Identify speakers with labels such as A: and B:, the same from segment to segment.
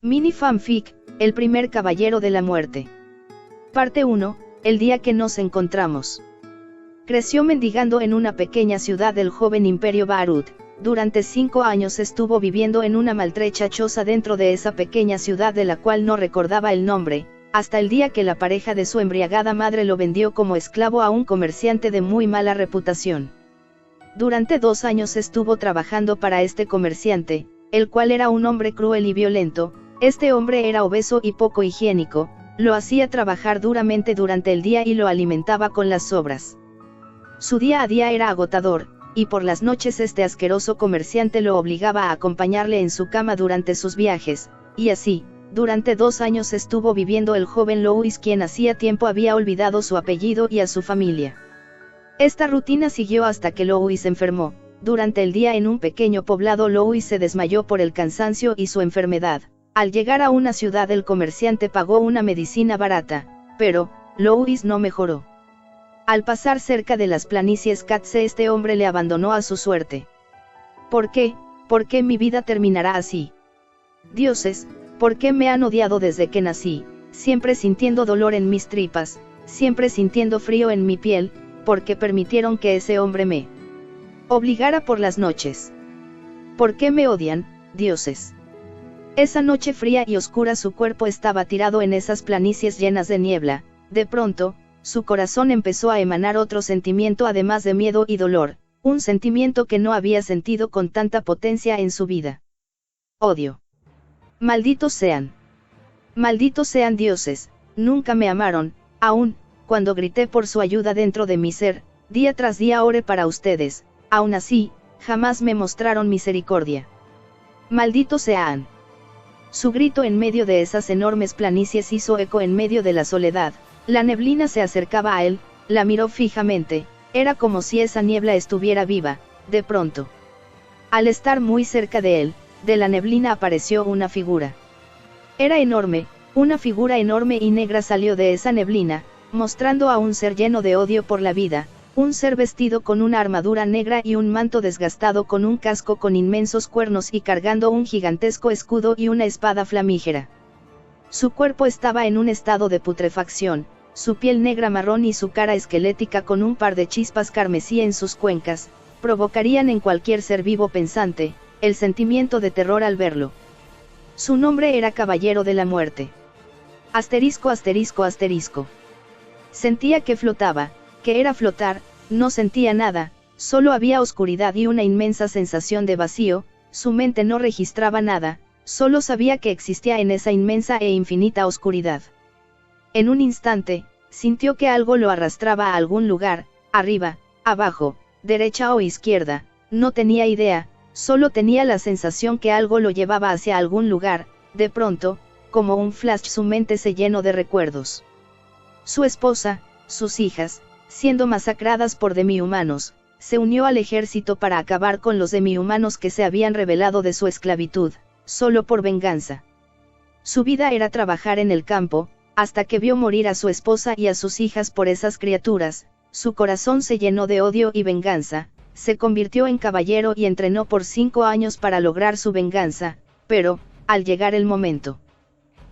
A: Mini fanfic, El primer caballero de la muerte. Parte 1, el día que nos encontramos. Creció mendigando en una pequeña ciudad del joven Imperio Barut. Durante 5 años estuvo viviendo en una maltrecha choza dentro de esa pequeña ciudad de la cual no recordaba el nombre, hasta el día que la pareja de su embriagada madre lo vendió como esclavo a un comerciante de muy mala reputación. Durante 2 años estuvo trabajando para este comerciante, el cual era un hombre cruel y violento. Este hombre era obeso y poco higiénico, lo hacía trabajar duramente durante el día y lo alimentaba con las sobras. Su día a día era agotador, y por las noches este asqueroso comerciante lo obligaba a acompañarle en su cama durante sus viajes, y así, durante 2 años estuvo viviendo el joven Louis, quien hacía tiempo había olvidado su apellido y a su familia. Esta rutina siguió hasta que Louis enfermó. Durante el día en un pequeño poblado Louis se desmayó por el cansancio y su enfermedad. Al llegar a una ciudad el comerciante pagó una medicina barata, pero Louis no mejoró. Al pasar cerca de las planicies Katze este hombre le abandonó a su suerte. ¿Por qué? ¿Por qué mi vida terminará así? Dioses, ¿por qué me han odiado desde que nací, siempre sintiendo dolor en mis tripas, siempre sintiendo frío en mi piel, porque permitieron que ese hombre me obligara por las noches? ¿Por qué me odian, dioses? Esa noche fría y oscura su cuerpo estaba tirado en esas planicies llenas de niebla. De pronto, su corazón empezó a emanar otro sentimiento además de miedo y dolor, un sentimiento que no había sentido con tanta potencia en su vida. Odio. Malditos sean. Malditos sean dioses, nunca me amaron, aún, cuando grité por su ayuda dentro de mi ser, día tras día oré para ustedes, aún así, jamás me mostraron misericordia. Malditos sean. Su grito en medio de esas enormes planicies hizo eco en medio de la soledad. La neblina se acercaba a él, la miró fijamente, era como si esa niebla estuviera viva. De pronto, al estar muy cerca de él, de la neblina apareció una figura. Era enorme, una figura enorme y negra salió de esa neblina, mostrando a un ser lleno de odio por la vida, un ser vestido con una armadura negra y un manto desgastado con un casco con inmensos cuernos y cargando un gigantesco escudo y una espada flamígera. Su cuerpo estaba en un estado de putrefacción, su piel negra marrón y su cara esquelética con un par de chispas carmesí en sus cuencas, provocarían en cualquier ser vivo pensante, el sentimiento de terror al verlo. Su nombre era Caballero de la Muerte. Asterisco asterisco asterisco. Sentía que flotaba, que era flotar, no sentía nada, solo había oscuridad y una inmensa sensación de vacío, su mente no registraba nada, solo sabía que existía en esa inmensa e infinita oscuridad. En un instante, sintió que algo lo arrastraba a algún lugar, arriba, abajo, derecha o izquierda, no tenía idea, solo tenía la sensación que algo lo llevaba hacia algún lugar. De pronto, como un flash su mente se llenó de recuerdos. Su esposa, sus hijas, siendo masacradas por demi-humanos, se unió al ejército para acabar con los demi-humanos que se habían rebelado de su esclavitud, solo por venganza. Su vida era trabajar en el campo, hasta que vio morir a su esposa y a sus hijas por esas criaturas, su corazón se llenó de odio y venganza, se convirtió en caballero y entrenó por 5 años para lograr su venganza, pero, al llegar el momento,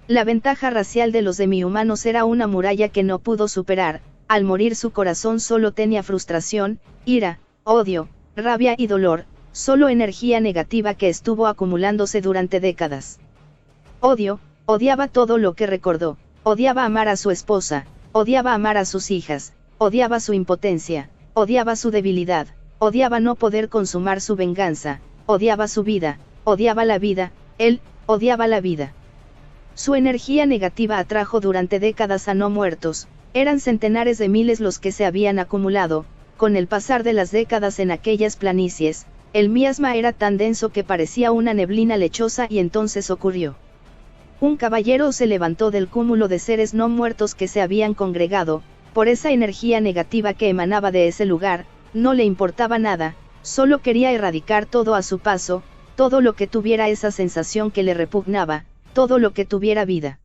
A: la ventaja racial de los demi-humanos era una muralla que no pudo superar. Al morir su corazón solo tenía frustración, ira, odio, rabia y dolor, solo energía negativa que estuvo acumulándose durante décadas. Odio, odiaba todo lo que recordó, odiaba amar a su esposa, odiaba amar a sus hijas, odiaba su impotencia, odiaba su debilidad, odiaba no poder consumar su venganza, odiaba su vida, odiaba la vida, él, odiaba la vida. Su energía negativa atrajo durante décadas a no muertos. Eran centenares de miles los que se habían acumulado. Con el pasar de las décadas en aquellas planicies, el miasma era tan denso que parecía una neblina lechosa y entonces ocurrió. Un caballero se levantó del cúmulo de seres no muertos que se habían congregado. Por esa energía negativa que emanaba de ese lugar, no le importaba nada, solo quería erradicar todo a su paso, todo lo que tuviera esa sensación que le repugnaba, todo lo que tuviera vida.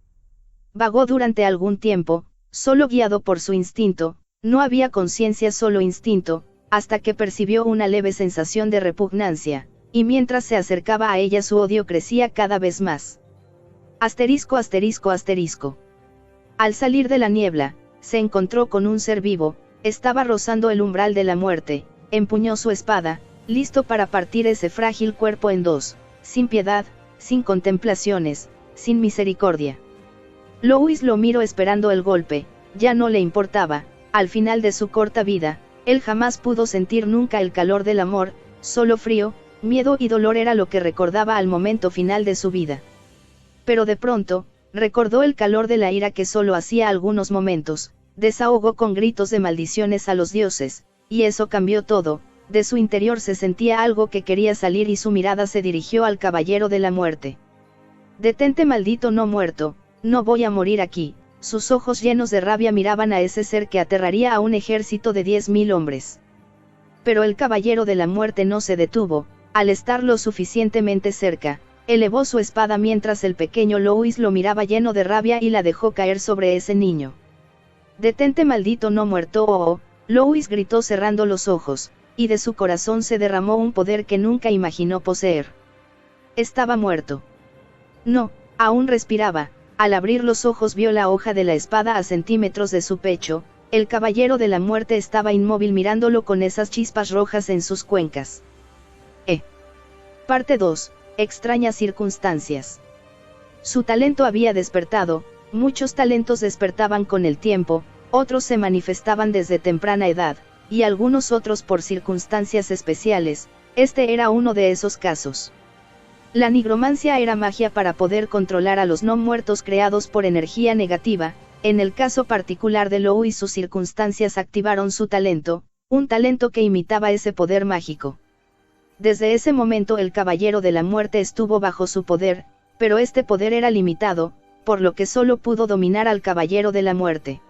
A: Vagó durante algún tiempo, solo guiado por su instinto, no había conciencia, solo instinto, hasta que percibió una leve sensación de repugnancia, y mientras se acercaba a ella su odio crecía cada vez más. Asterisco asterisco asterisco. Al salir de la niebla, se encontró con un ser vivo, estaba rozando el umbral de la muerte, empuñó su espada, listo para partir ese frágil cuerpo en dos, sin piedad, sin contemplaciones, sin misericordia. Louis lo miró esperando el golpe, ya no le importaba, al final de su corta vida, él jamás pudo sentir nunca el calor del amor, solo frío, miedo y dolor era lo que recordaba al momento final de su vida. Pero de pronto, recordó el calor de la ira que solo hacía algunos momentos, desahogó con gritos de maldiciones a los dioses, y eso cambió todo, de su interior se sentía algo que quería salir y su mirada se dirigió al caballero de la muerte. Detente maldito no muerto, no voy a morir aquí, sus ojos llenos de rabia miraban a ese ser que aterraría a un ejército de 10.000 hombres. Pero el caballero de la muerte no se detuvo, al estar lo suficientemente cerca, elevó su espada mientras el pequeño Louis lo miraba lleno de rabia y la dejó caer sobre ese niño. Detente maldito no muerto oh, Louis gritó cerrando los ojos, y de su corazón se derramó un poder que nunca imaginó poseer. Estaba muerto. No, aún respiraba, al abrir los ojos vio la hoja de la espada a centímetros de su pecho, el caballero de la muerte estaba inmóvil mirándolo con esas chispas rojas en sus cuencas. Parte 2. Extrañas circunstancias. Su talento había despertado, muchos talentos despertaban con el tiempo, otros se manifestaban desde temprana edad, y algunos otros por circunstancias especiales, este era uno de esos casos. La nigromancia era magia para poder controlar a los no muertos creados por energía negativa, en el caso particular de Louis sus circunstancias activaron su talento, un talento que imitaba ese poder mágico. Desde ese momento el caballero de la muerte estuvo bajo su poder, pero este poder era limitado, por lo que solo pudo dominar al caballero de la muerte.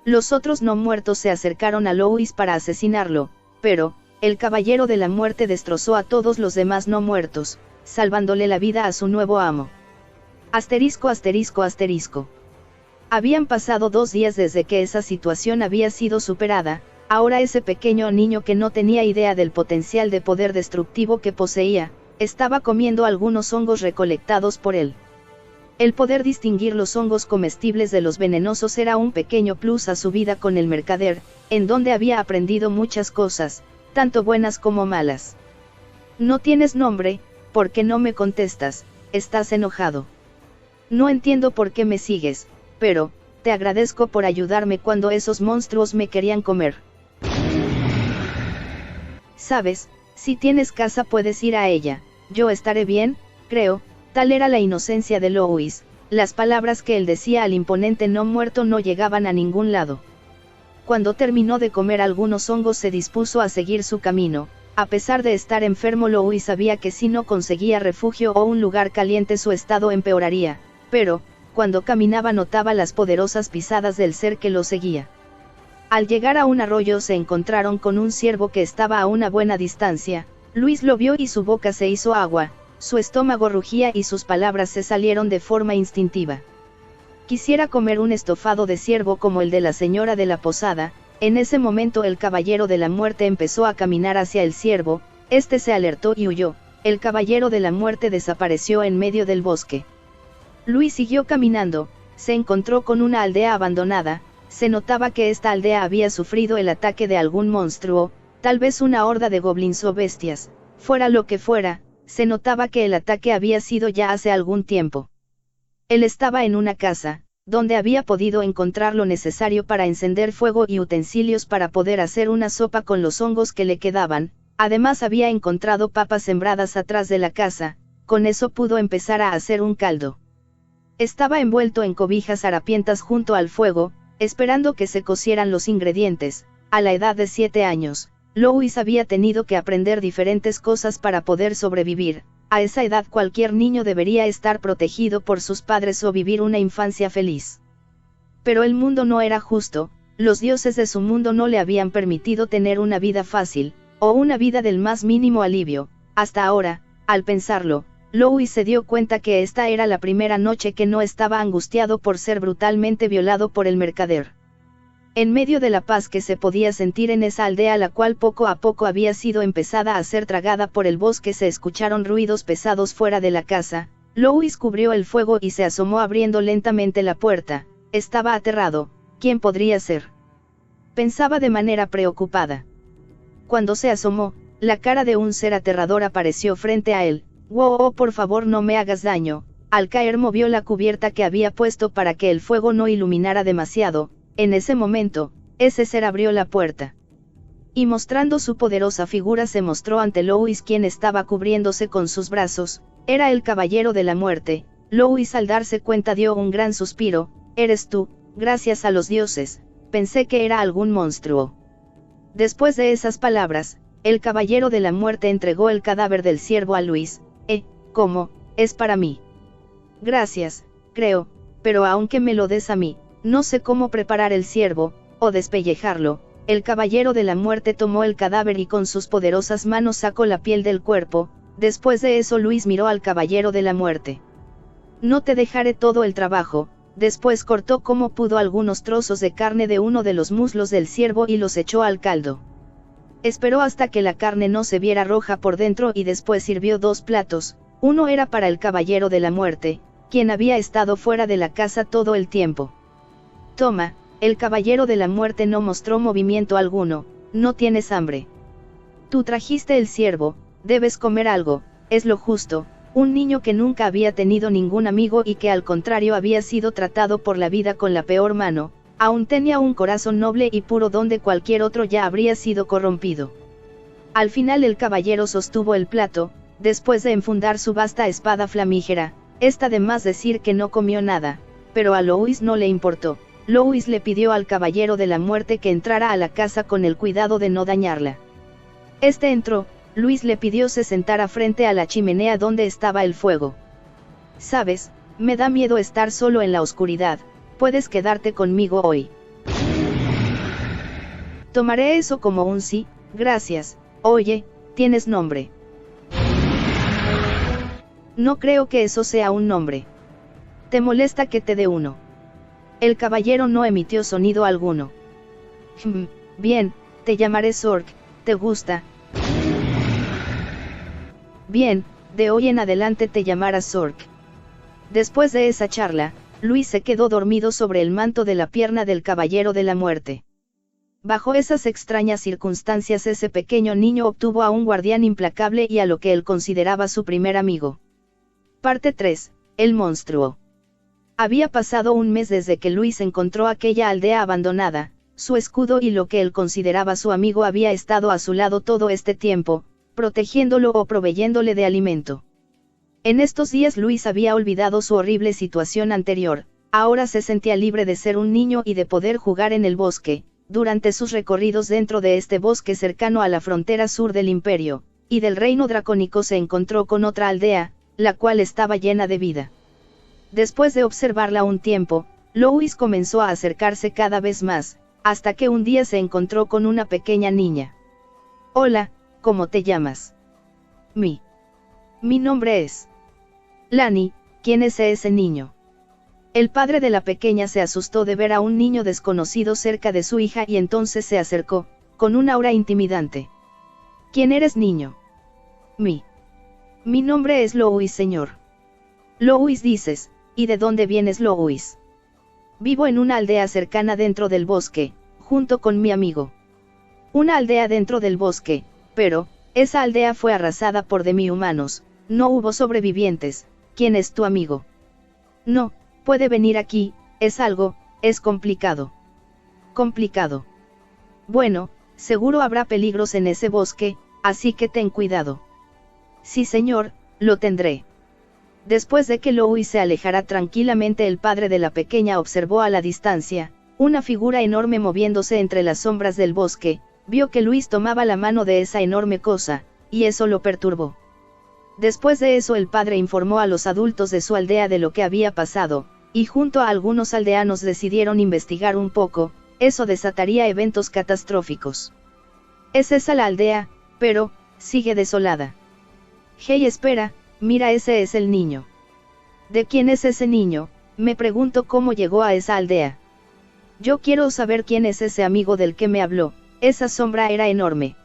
A: Los otros no muertos se acercaron a Louis para asesinarlo, pero, el caballero de la muerte destrozó a todos los demás no muertos, salvándole la vida a su nuevo amo. Asterisco asterisco asterisco. Habían pasado 2 días desde que esa situación había sido superada. Ahora ese pequeño niño que no tenía idea del potencial de poder destructivo que poseía, estaba comiendo algunos hongos recolectados por él. El poder distinguir los hongos comestibles de los venenosos era un pequeño plus a su vida con el mercader, en donde había aprendido muchas cosas, tanto buenas como malas. No tienes nombre, ¿por qué no me contestas? ¿Estás enojado? No entiendo por qué me sigues, pero, te agradezco por ayudarme cuando esos monstruos me querían comer. Sabes, si tienes casa puedes ir a ella, yo estaré bien, creo, tal era la inocencia de Louis, las palabras que él decía al imponente no muerto no llegaban a ningún lado. Cuando terminó de comer algunos hongos se dispuso a seguir su camino, a pesar de estar enfermo Louis sabía que si no conseguía refugio o un lugar caliente su estado empeoraría, pero, cuando caminaba notaba las poderosas pisadas del ser que lo seguía. Al llegar a un arroyo se encontraron con un ciervo que estaba a una buena distancia, Luis lo vio y su boca se hizo agua, su estómago rugía y sus palabras se salieron de forma instintiva. Quisiera comer un estofado de ciervo como el de la señora de la posada. En ese momento el caballero de la muerte empezó a caminar hacia el ciervo, este se alertó y huyó, el caballero de la muerte desapareció en medio del bosque. Luis siguió caminando, se encontró con una aldea abandonada. Se notaba que esta aldea había sufrido el ataque de algún monstruo, tal vez una horda de goblins o bestias, fuera lo que fuera, se notaba que el ataque había sido ya hace algún tiempo. Él estaba en una casa, donde había podido encontrar lo necesario para encender fuego y utensilios para poder hacer una sopa con los hongos que le quedaban, además había encontrado papas sembradas atrás de la casa, con eso pudo empezar a hacer un caldo. Estaba envuelto en cobijas harapientas junto al fuego, esperando que se cocieran los ingredientes. A la edad de 7 años, Louis había tenido que aprender diferentes cosas para poder sobrevivir. A esa edad cualquier niño debería estar protegido por sus padres o vivir una infancia feliz. Pero el mundo no era justo, los dioses de su mundo no le habían permitido tener una vida fácil, o una vida del más mínimo alivio. Hasta ahora, al pensarlo, Louis se dio cuenta que esta era la primera noche que no estaba angustiado por ser brutalmente violado por el mercader. En medio de la paz que se podía sentir en esa aldea la cual poco a poco había sido empezada a ser tragada por el bosque se escucharon ruidos pesados fuera de la casa, Louis cubrió el fuego y se asomó abriendo lentamente la puerta. Estaba aterrado. ¿Quién podría ser? Pensaba de manera preocupada. Cuando se asomó, la cara de un ser aterrador apareció frente a él. «Wow, por favor no me hagas daño». Al caer movió la cubierta que había puesto para que el fuego no iluminara demasiado. En ese momento, ese ser abrió la puerta. Y mostrando su poderosa figura se mostró ante Louis, quien estaba cubriéndose con sus brazos. Era el Caballero de la Muerte. Louis, al darse cuenta, dio un gran suspiro. «Eres tú, gracias a los dioses, pensé que era algún monstruo». Después de esas palabras, el Caballero de la Muerte entregó el cadáver del ciervo a Luis. ¿Cómo? Es para mí. Gracias, creo, pero aunque me lo des a mí, no sé cómo preparar el ciervo, o despellejarlo». El Caballero de la Muerte tomó el cadáver y con sus poderosas manos sacó la piel del cuerpo. Después de eso Luis miró al Caballero de la Muerte. «No te dejaré todo el trabajo». Después cortó como pudo algunos trozos de carne de uno de los muslos del ciervo y los echó al caldo. Esperó hasta que la carne no se viera roja por dentro y después sirvió 2 platos. Uno era para el Caballero de la Muerte, quien había estado fuera de la casa todo el tiempo. «Toma». El Caballero de la Muerte no mostró movimiento alguno. «No tienes hambre. Tú trajiste el ciervo, debes comer algo, es lo justo». Un niño que nunca había tenido ningún amigo y que al contrario había sido tratado por la vida con la peor mano, aún tenía un corazón noble y puro donde cualquier otro ya habría sido corrompido. Al final el caballero sostuvo el plato, después de enfundar su vasta espada flamígera. Está de más decir que no comió nada, pero a Louis no le importó. Louis le pidió al Caballero de la Muerte que entrara a la casa con el cuidado de no dañarla. Este entró. Luis le pidió se sentara frente a la chimenea donde estaba el fuego. «Sabes, me da miedo estar solo en la oscuridad, puedes quedarte conmigo hoy». «Tomaré eso como un sí, gracias. Oye, ¿tienes nombre?» «No creo que eso sea un nombre. ¿Te molesta que te dé uno?» El caballero no emitió sonido alguno. «Bien, te llamaré Zork, ¿te gusta?» «Bien, de hoy en adelante te llamarás Zork». Después de esa charla, Luis se quedó dormido sobre el manto de la pierna del Caballero de la Muerte. Bajo esas extrañas circunstancias ese pequeño niño obtuvo a un guardián implacable y a lo que él consideraba su primer amigo. Parte 3. El monstruo. Había pasado un mes desde que Luis encontró aquella aldea abandonada. Su escudo y lo que él consideraba su amigo había estado a su lado todo este tiempo, protegiéndolo o proveyéndole de alimento. En estos días Luis había olvidado su horrible situación anterior, ahora se sentía libre de ser un niño y de poder jugar en el bosque. Durante sus recorridos dentro de este bosque cercano a la frontera sur del imperio, y del reino dracónico se encontró con otra aldea, la cual estaba llena de vida. Después de observarla un tiempo, Louis comenzó a acercarse cada vez más, hasta que un día se encontró con una pequeña niña. «Hola, ¿cómo te llamas?» Mi nombre es Lani». «¿Quién es ese niño?» El padre de la pequeña se asustó de ver a un niño desconocido cerca de su hija y entonces se acercó, con un aura intimidante. «¿Quién eres, niño?» Mi nombre es Louis, señor». «Louis dices, ¿y de dónde vienes, Louis?» «Vivo en una aldea cercana dentro del bosque, junto con mi amigo». «Una aldea dentro del bosque, pero, esa aldea fue arrasada por demi-humanos, no hubo sobrevivientes. ¿Quién es tu amigo?» «No, puede venir aquí, es complicado». «¿Complicado?» «Bueno, seguro habrá peligros en ese bosque, así que ten cuidado». «Sí, señor, lo tendré». Después de que Louis se alejara tranquilamente, el padre de la pequeña observó a la distancia, una figura enorme moviéndose entre las sombras del bosque. Vio que Luis tomaba la mano de esa enorme cosa, y eso lo perturbó. Después de eso el padre informó a los adultos de su aldea de lo que había pasado, y junto a algunos aldeanos decidieron investigar un poco. Eso desataría eventos catastróficos. «Es esa la aldea, pero, sigue desolada». «Hey, espera, mira, ese es el niño». «¿De quién es ese niño?», me pregunto. «¿Cómo llegó a esa aldea?». «Yo quiero saber quién es ese amigo del que me habló». Esa sombra era enorme.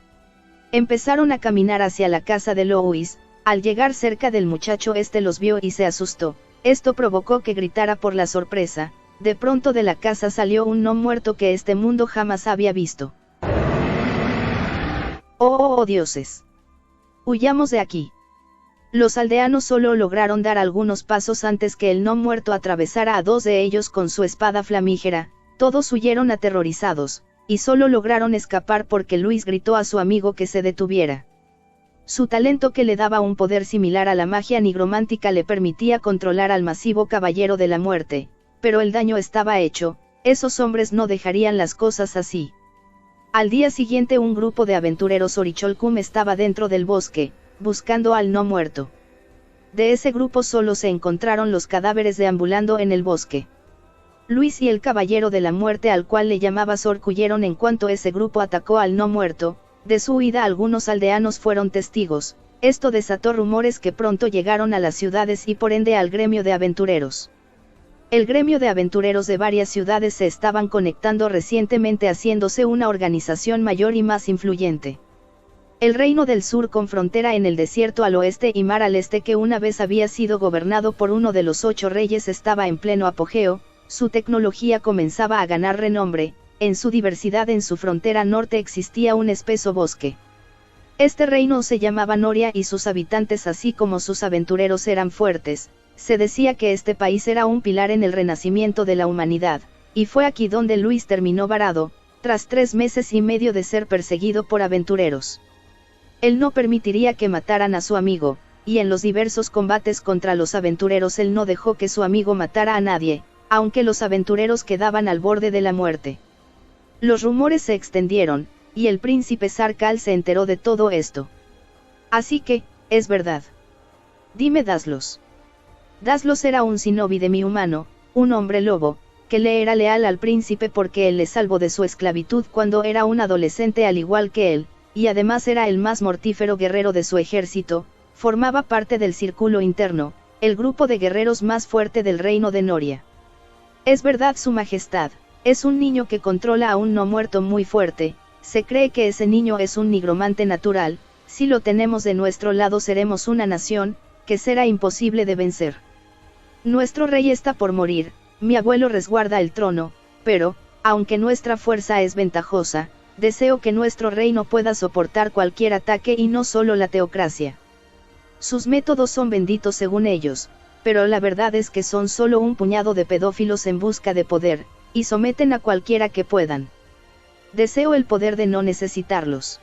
A: Empezaron a caminar hacia la casa de Louis. Al llegar cerca del muchacho este los vio y se asustó, esto provocó que gritara por la sorpresa. De pronto de la casa salió un no muerto que este mundo jamás había visto. ¡Oh dioses! ¡Huyamos de aquí! Los aldeanos solo lograron dar algunos pasos antes que el no muerto atravesara a dos de ellos con su espada flamígera. Todos huyeron aterrorizados, y solo lograron escapar porque Luis gritó a su amigo que se detuviera. Su talento, que le daba un poder similar a la magia nigromántica, le permitía controlar al masivo Caballero de la Muerte, pero el daño estaba hecho. Esos hombres no dejarían las cosas así. Al día siguiente un grupo de aventureros orichalcum estaba dentro del bosque, buscando al no muerto. De ese grupo solo se encontraron los cadáveres deambulando en el bosque. Luis y el Caballero de la Muerte, al cual le llamaba Sork, huyeron en cuanto ese grupo atacó al no muerto. De su huida algunos aldeanos fueron testigos. Esto desató rumores que pronto llegaron a las ciudades y por ende al gremio de aventureros. El gremio de aventureros de varias ciudades se estaban conectando recientemente, haciéndose una organización mayor y más influyente. El Reino del Sur, con frontera en el desierto al oeste y mar al este, que una vez había sido gobernado por uno de los 8 reyes, estaba en pleno apogeo. Su tecnología comenzaba a ganar renombre. En su diversidad, en su frontera norte existía un espeso bosque. Este reino se llamaba Noria y sus habitantes, así como sus aventureros, eran fuertes. Se decía que este país era un pilar en el renacimiento de la humanidad, y fue aquí donde Luis terminó varado, tras 3 meses y medio de ser perseguido por aventureros. Él no permitiría que mataran a su amigo, y en los diversos combates contra los aventureros él no dejó que su amigo matara a nadie, aunque los aventureros quedaban al borde de la muerte. Los rumores se extendieron, y el príncipe Sarkal se enteró de todo esto. Así que, es verdad. Dime, Daslos. Daslos era un shinobi de mi humano, un hombre lobo, que le era leal al príncipe porque él le salvó de su esclavitud cuando era un adolescente al igual que él, y además era el más mortífero guerrero de su ejército. Formaba parte del Círculo Interno, el grupo de guerreros más fuerte del reino de Noria. Es verdad, su majestad, es un niño que controla a un no muerto muy fuerte. Se cree que ese niño es un nigromante natural. Si lo tenemos de nuestro lado seremos una nación, que será imposible de vencer. Nuestro rey está por morir, mi abuelo resguarda el trono, pero, aunque nuestra fuerza es ventajosa, deseo que nuestro reino pueda soportar cualquier ataque y no solo la teocracia. Sus métodos son benditos según ellos, pero la verdad es que son solo un puñado de pedófilos en busca de poder, y someten a cualquiera que puedan. Deseo el poder de no necesitarlos.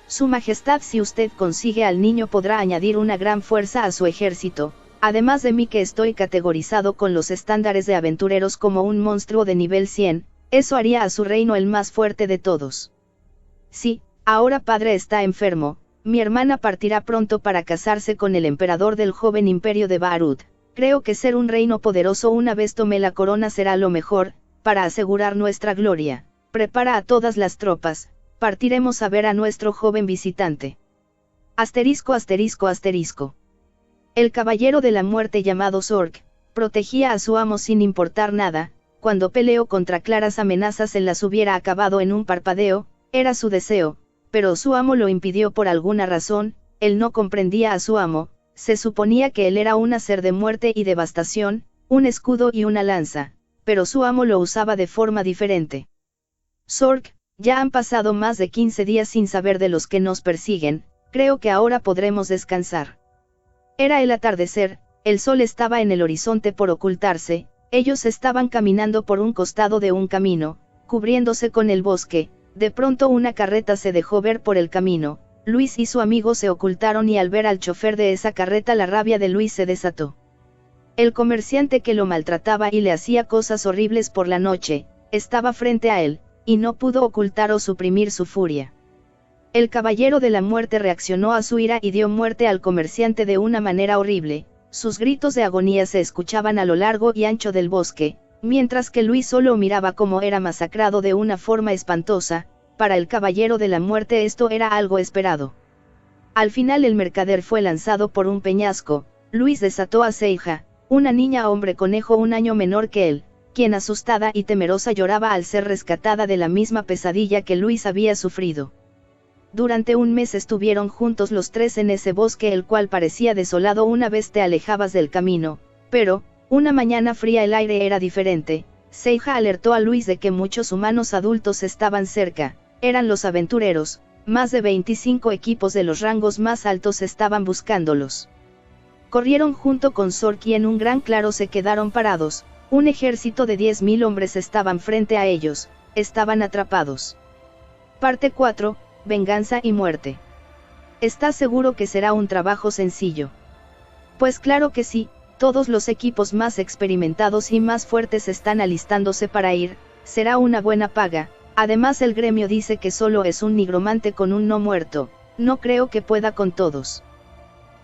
A: Su majestad, si usted consigue al niño podrá añadir una gran fuerza a su ejército, además de mí que estoy categorizado con los estándares de aventureros como un monstruo de nivel 100, eso haría a su reino el más fuerte de todos. Sí, ahora padre está enfermo, mi hermana partirá pronto para casarse con el emperador del joven imperio de Baarut. Creo que ser un reino poderoso una vez tome la corona será lo mejor, para asegurar nuestra gloria. Prepara a todas las tropas, partiremos a ver a nuestro joven visitante. Asterisco asterisco asterisco. El Caballero de la Muerte llamado Sork, protegía a su amo sin importar nada. Cuando peleó contra claras amenazas él las hubiera acabado en un parpadeo, era su deseo, pero su amo lo impidió por alguna razón. Él no comprendía a su amo, se suponía que él era un ser de muerte y devastación, un escudo y una lanza, pero su amo lo usaba de forma diferente. Sork, ya han pasado más de 15 días sin saber de los que nos persiguen, creo que ahora podremos descansar. Era el atardecer, el sol estaba en el horizonte por ocultarse. Ellos estaban caminando por un costado de un camino, cubriéndose con el bosque. De pronto una carreta se dejó ver por el camino. Luis y su amigo se ocultaron y al ver al chofer de esa carreta la rabia de Luis se desató. El comerciante que lo maltrataba y le hacía cosas horribles por la noche, estaba frente a él, y no pudo ocultar o suprimir su furia. El Caballero de la Muerte reaccionó a su ira y dio muerte al comerciante de una manera horrible. Sus gritos de agonía se escuchaban a lo largo y ancho del bosque, mientras que Luis solo miraba cómo era masacrado de una forma espantosa. Para el Caballero de la Muerte esto era algo esperado. Al final el mercader fue lanzado por un peñasco. Luis desató a Seija, una niña hombre conejo 1 año menor que él, quien asustada y temerosa lloraba al ser rescatada de la misma pesadilla que Luis había sufrido. Durante un mes estuvieron juntos los tres en ese bosque, el cual parecía desolado una vez te alejabas del camino, pero, una mañana fría el aire era diferente. Seiya alertó a Luis de que muchos humanos adultos estaban cerca, eran los aventureros, más de 25 equipos de los rangos más altos estaban buscándolos. Corrieron junto con Zork y en un gran claro se quedaron parados, un ejército de 10.000 hombres estaban frente a ellos, estaban atrapados. Parte 4, Venganza y muerte. ¿Estás seguro que será un trabajo sencillo? Pues claro que sí, todos los equipos más experimentados y más fuertes están alistándose para ir, será una buena paga, además el gremio dice que solo es un nigromante con un no muerto, no creo que pueda con todos.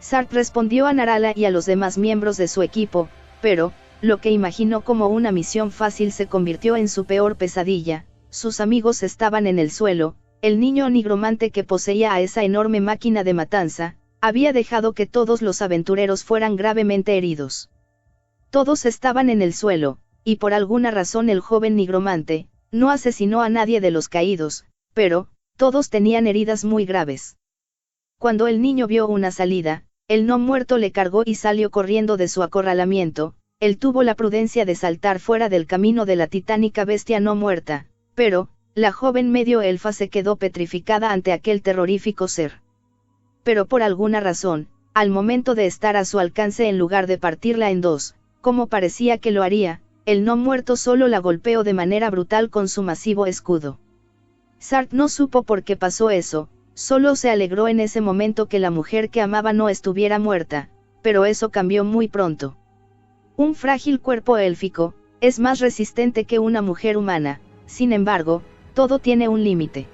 A: Zart respondió a Narala y a los demás miembros de su equipo, pero, lo que imaginó como una misión fácil se convirtió en su peor pesadilla. Sus amigos estaban en el suelo, el niño nigromante que poseía a esa enorme máquina de matanza, había dejado que todos los aventureros fueran gravemente heridos. Todos estaban en el suelo, y por alguna razón el joven nigromante, no asesinó a nadie de los caídos, pero, todos tenían heridas muy graves. Cuando el niño vio una salida, el no muerto le cargó y salió corriendo de su acorralamiento. Él tuvo la prudencia de saltar fuera del camino de la titánica bestia no muerta, pero, la joven medio elfa se quedó petrificada ante aquel terrorífico ser. Pero por alguna razón, al momento de estar a su alcance en lugar de partirla en dos, como parecía que lo haría, el no muerto solo la golpeó de manera brutal con su masivo escudo. Zart no supo por qué pasó eso, solo se alegró en ese momento que la mujer que amaba no estuviera muerta, pero eso cambió muy pronto. Un frágil cuerpo élfico, es más resistente que una mujer humana, sin embargo, todo tiene un límite.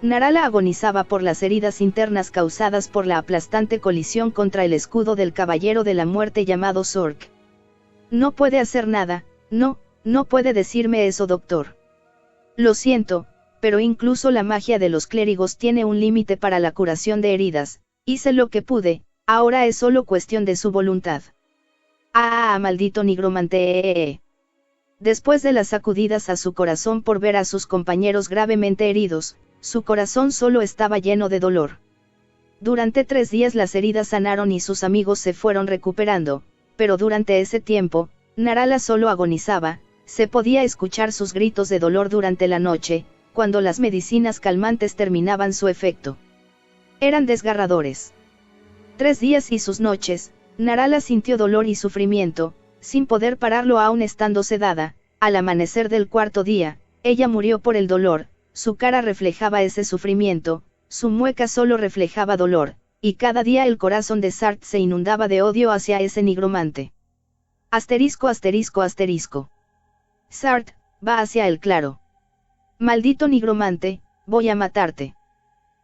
A: Narala agonizaba por las heridas internas causadas por la aplastante colisión contra el escudo del caballero de la muerte llamado Zork. No puede hacer nada, no puede decirme eso, doctor. Lo siento, pero incluso la magia de los clérigos tiene un límite para la curación de heridas, hice lo que pude, ahora es solo cuestión de su voluntad. Maldito nigromante. Después de las sacudidas a su corazón por ver a sus compañeros gravemente heridos, su corazón solo estaba lleno de dolor. Durante 3 días las heridas sanaron y sus amigos se fueron recuperando, pero durante ese tiempo, Narala solo agonizaba, se podía escuchar sus gritos de dolor durante la noche, cuando las medicinas calmantes terminaban su efecto. Eran desgarradores. 3 días y sus noches, Narala sintió dolor y sufrimiento, sin poder pararlo aún estando sedada. Al amanecer del 4.º día, ella murió por el dolor, su cara reflejaba ese sufrimiento, su mueca solo reflejaba dolor, y cada día el corazón de Zart se inundaba de odio hacia ese nigromante. Zart, va hacia el claro. Maldito nigromante, voy a matarte.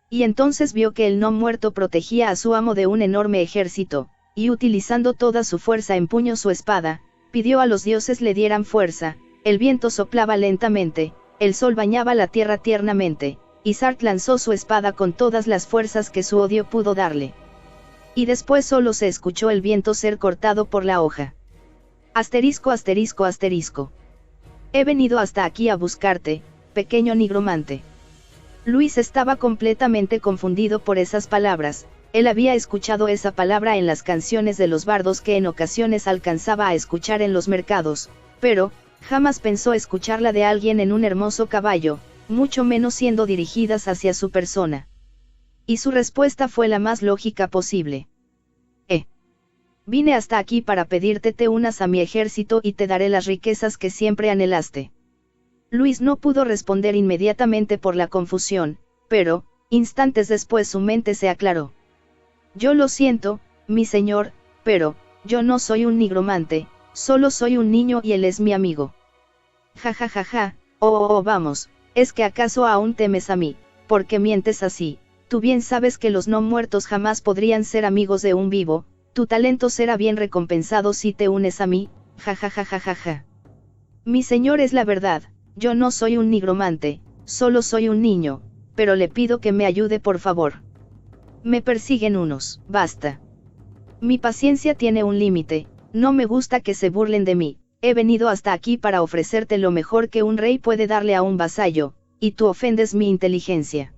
A: Y entonces vio que el no muerto protegía a su amo de un enorme ejército, y utilizando toda su fuerza empuñó su espada, pidió a los dioses le dieran fuerza, el viento soplaba lentamente, el sol bañaba la tierra tiernamente, y Zart lanzó su espada con todas las fuerzas que su odio pudo darle. Y después solo se escuchó el viento ser cortado por la hoja. He venido hasta aquí a buscarte, pequeño nigromante. Luis estaba completamente confundido por esas palabras. Él había escuchado esa palabra en las canciones de los bardos que en ocasiones alcanzaba a escuchar en los mercados, pero, jamás pensó escucharla de alguien en un hermoso caballo, mucho menos siendo dirigidas hacia su persona. Y su respuesta fue la más lógica posible. Vine hasta aquí para pedirte te unas a mi ejército y te daré las riquezas que siempre anhelaste. Luis no pudo responder inmediatamente por la confusión, pero, instantes después su mente se aclaró. Yo lo siento, mi señor, pero, yo no soy un nigromante, solo soy un niño y él es mi amigo. Vamos, ¿es que acaso aún temes a mí? ¿Por qué mientes así? Tú bien sabes que los no muertos jamás podrían ser amigos de un vivo, tu talento será bien recompensado si te unes a mí, Mi señor, es la verdad, yo no soy un nigromante, solo soy un niño, pero le pido que me ayude por favor. Me persiguen unos, basta. Mi paciencia tiene un límite, no me gusta que se burlen de mí, he venido hasta aquí para ofrecerte lo mejor que un rey puede darle a un vasallo, y tú ofendes mi inteligencia.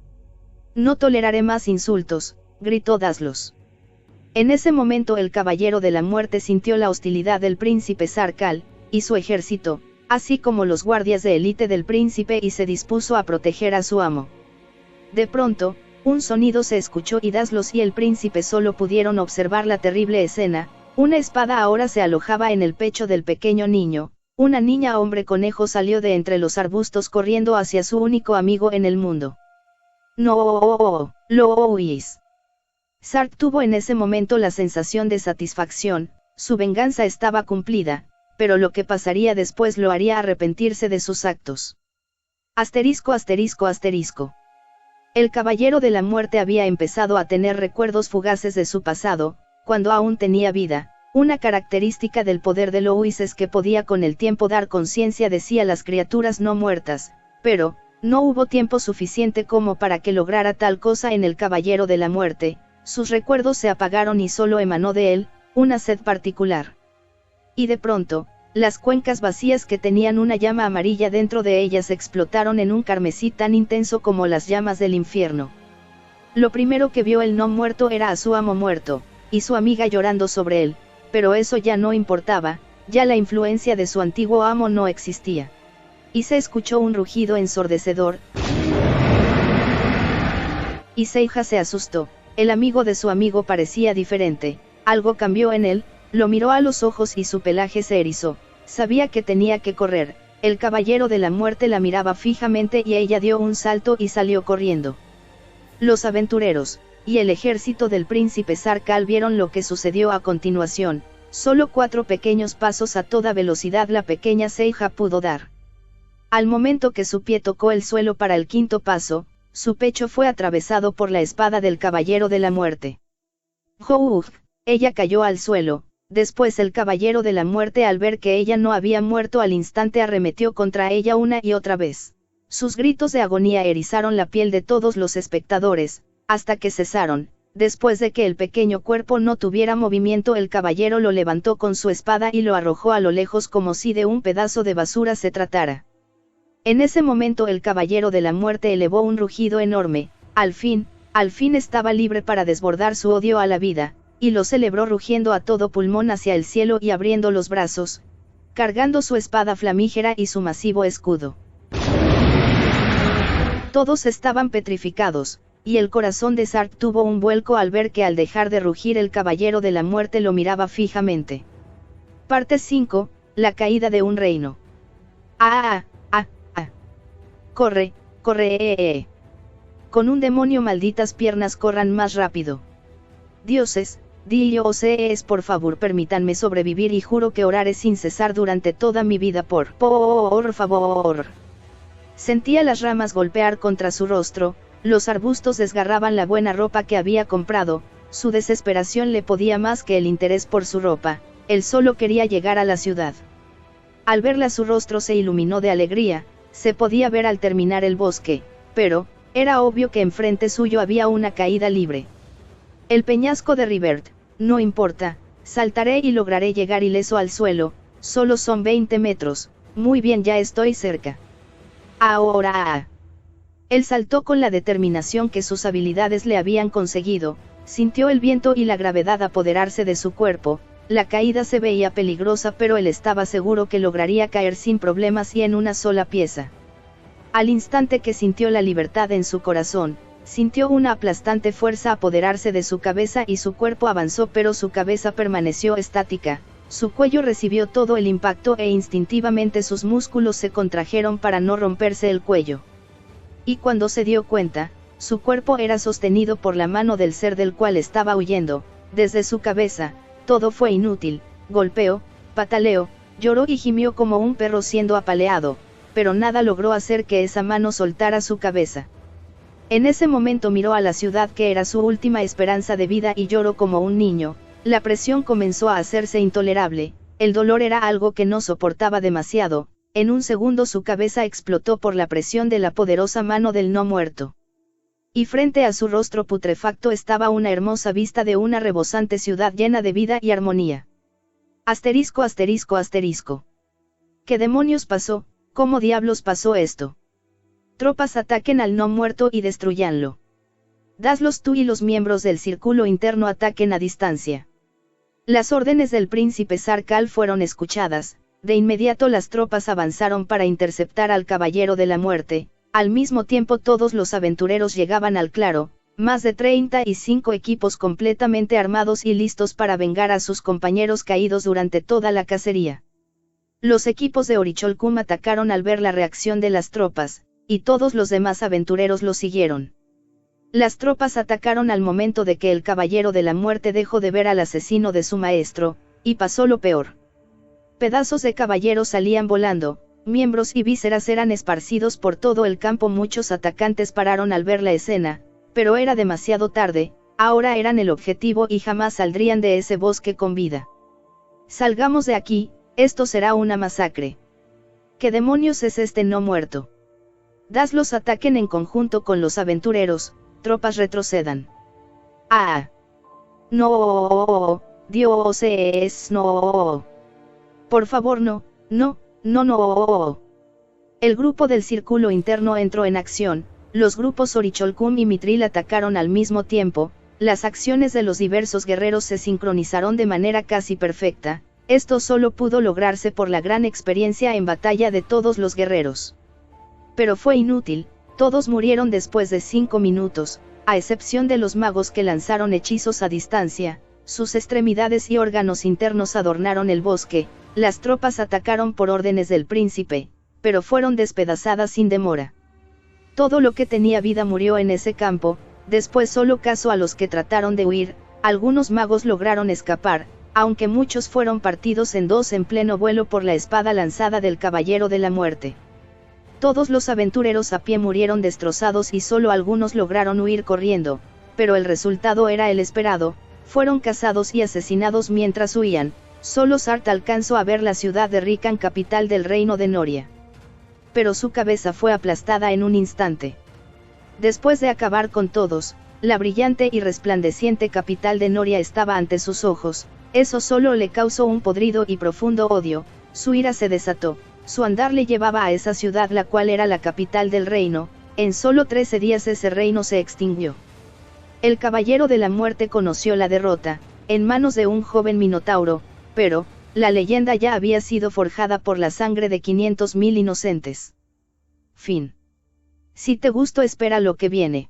A: No toleraré más insultos, gritó Daslos. En ese momento el Caballero de la Muerte sintió la hostilidad del príncipe Sarkal, y su ejército, así como los guardias de élite del príncipe, y se dispuso a proteger a su amo. De pronto, un sonido se escuchó y Daslos y el príncipe solo pudieron observar la terrible escena. Una espada ahora se alojaba en el pecho del pequeño niño. Una niña hombre conejo salió de entre los arbustos corriendo hacia su único amigo en el mundo. No, lo oís. Sark tuvo en ese momento la sensación de satisfacción, su venganza estaba cumplida, pero lo que pasaría después lo haría arrepentirse de sus actos. Asterisco asterisco asterisco. El Caballero de la Muerte había empezado a tener recuerdos fugaces de su pasado, cuando aún tenía vida. Una característica del poder de Louis es que podía con el tiempo dar conciencia de sí a las criaturas no muertas, pero, no hubo tiempo suficiente como para que lograra tal cosa en el Caballero de la Muerte. Sus recuerdos se apagaron y solo emanó de él, una sed particular. Y de pronto, las cuencas vacías que tenían una llama amarilla dentro de ellas explotaron en un carmesí tan intenso como las llamas del infierno. Lo primero que vio el no muerto era a su amo muerto, y su amiga llorando sobre él, pero eso ya no importaba, ya la influencia de su antiguo amo no existía. Y se escuchó un rugido ensordecedor, y Seija se asustó. El amigo de su amigo parecía diferente, algo cambió en él, lo miró a los ojos y su pelaje se erizó, sabía que tenía que correr. El Caballero de la Muerte la miraba fijamente y ella dio un salto y salió corriendo. Los aventureros, y el ejército del príncipe Sarkal vieron lo que sucedió a continuación. Solo 4 pequeños pasos a toda velocidad la pequeña Seija pudo dar. Al momento que su pie tocó el suelo para el 5.º paso, su pecho fue atravesado por la espada del Caballero de la Muerte. ¡Jouf! Ella cayó al suelo. Después el Caballero de la Muerte, al ver que ella no había muerto al instante, arremetió contra ella una y otra vez. Sus gritos de agonía erizaron la piel de todos los espectadores, hasta que cesaron. Después de que el pequeño cuerpo no tuviera movimiento, el caballero lo levantó con su espada y lo arrojó a lo lejos como si de un pedazo de basura se tratara. En ese momento el Caballero de la Muerte elevó un rugido enorme. Al fin estaba libre para desbordar su odio a la vida, y lo celebró rugiendo a todo pulmón hacia el cielo y abriendo los brazos, cargando su espada flamígera y su masivo escudo. Todos estaban petrificados, y el corazón de Sark tuvo un vuelco al ver que al dejar de rugir el Caballero de la Muerte lo miraba fijamente. Parte 5, la caída de un reino. Corre, corre, Con un demonio, malditas piernas, corran más rápido. Dioses, dioses, por favor permítanme sobrevivir y juro que oraré sin cesar durante toda mi vida por favor. Sentía las ramas golpear contra su rostro, los arbustos desgarraban la buena ropa que había comprado, su desesperación le podía más que el interés por su ropa, él solo quería llegar a la ciudad. Al verla su rostro se iluminó de alegría, se podía ver al terminar el bosque, pero, era obvio que enfrente suyo había una caída libre. El peñasco de Rivert, no importa, saltaré y lograré llegar ileso al suelo, solo son 20 metros, muy bien, ya estoy cerca. Ahora. Él saltó con la determinación que sus habilidades le habían conseguido, sintió el viento y la gravedad apoderarse de su cuerpo. La caída se veía peligrosa, pero él estaba seguro que lograría caer sin problemas y en una sola pieza. Al instante que sintió la libertad en su corazón, sintió una aplastante fuerza apoderarse de su cabeza y su cuerpo avanzó, pero su cabeza permaneció estática, su cuello recibió todo el impacto e instintivamente sus músculos se contrajeron para no romperse el cuello. Y cuando se dio cuenta, su cuerpo era sostenido por la mano del ser del cual estaba huyendo. Desde su cabeza, todo fue inútil, golpeó, pataleó, lloró y gimió como un perro siendo apaleado, pero nada logró hacer que esa mano soltara su cabeza. En ese momento miró a la ciudad que era su última esperanza de vida y lloró como un niño. La presión comenzó a hacerse intolerable, el dolor era algo que no soportaba demasiado. En un segundo su cabeza explotó por la presión de la poderosa mano del no muerto. Y frente a su rostro putrefacto estaba una hermosa vista de una rebosante ciudad llena de vida y armonía. Asterisco. ¿Qué demonios pasó? ¿Cómo diablos pasó esto? Tropas ataquen al no muerto y destruyanlo. Daslos tú y los miembros del círculo interno ataquen a distancia. Las órdenes del príncipe Sarkal fueron escuchadas, de inmediato las tropas avanzaron para interceptar al Caballero de la Muerte, al mismo tiempo todos los aventureros llegaban al claro, más de 35 equipos completamente armados y listos para vengar a sus compañeros caídos durante toda la cacería. Los equipos de Orichalcum atacaron al ver la reacción de las tropas, y todos los demás aventureros lo siguieron. Las tropas atacaron al momento de que el Caballero de la Muerte dejó de ver al asesino de su maestro, y pasó lo peor. Pedazos de caballeros salían volando, miembros y vísceras eran esparcidos por todo el campo. Muchos atacantes pararon al ver la escena, pero era demasiado tarde, ahora eran el objetivo y jamás saldrían de ese bosque con vida. Salgamos de aquí, esto será una masacre. ¿Qué demonios es este no muerto? Daslos ataquen en conjunto con los aventureros, tropas retrocedan. ¡Ah! ¡No! ¡Dioses, no! Por favor no, no, no, no. El grupo del círculo interno entró en acción, los grupos Orichalcum y Mithril atacaron al mismo tiempo, las acciones de los diversos guerreros se sincronizaron de manera casi perfecta, esto solo pudo lograrse por la gran experiencia en batalla de todos los guerreros. Pero fue inútil, todos murieron después de 5 minutos, a excepción de los magos que lanzaron hechizos a distancia, sus extremidades y órganos internos adornaron el bosque. Las tropas atacaron por órdenes del príncipe, pero fueron despedazadas sin demora. Todo lo que tenía vida murió en ese campo, después solo caso a los que trataron de huir, algunos magos lograron escapar, aunque muchos fueron partidos en dos en pleno vuelo por la espada lanzada del Caballero de la Muerte. Todos los aventureros a pie murieron destrozados y solo algunos lograron huir corriendo, pero el resultado era el esperado, fueron cazados y asesinados mientras huían. Solo Sart alcanzó a ver la ciudad de Rican, capital del reino de Noria. Pero su cabeza fue aplastada en un instante. Después de acabar con todos, la brillante y resplandeciente capital de Noria estaba ante sus ojos, eso solo le causó un podrido y profundo odio, su ira se desató, su andar le llevaba a esa ciudad la cual era la capital del reino, en solo 13 días ese reino se extinguió. El Caballero de la Muerte conoció la derrota, en manos de un joven minotauro, pero, la leyenda ya había sido forjada por la sangre de 500.000 inocentes. Fin. Si te gustó, espera lo que viene.